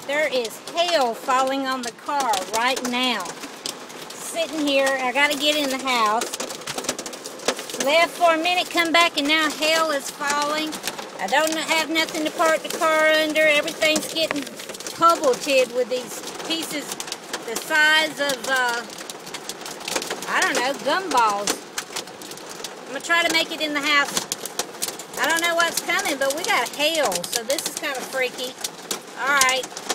There is hail falling on the car right now. Sitting here, I gotta get in the house. Left for a minute, come back, and now hail is falling. I don't have nothing to park the car under. Everything's getting coveted with these pieces the size of, I don't know, gumballs. I'm gonna try to make it in the house. I don't know what's coming, but we got hail, so this is kind of freaky. All right.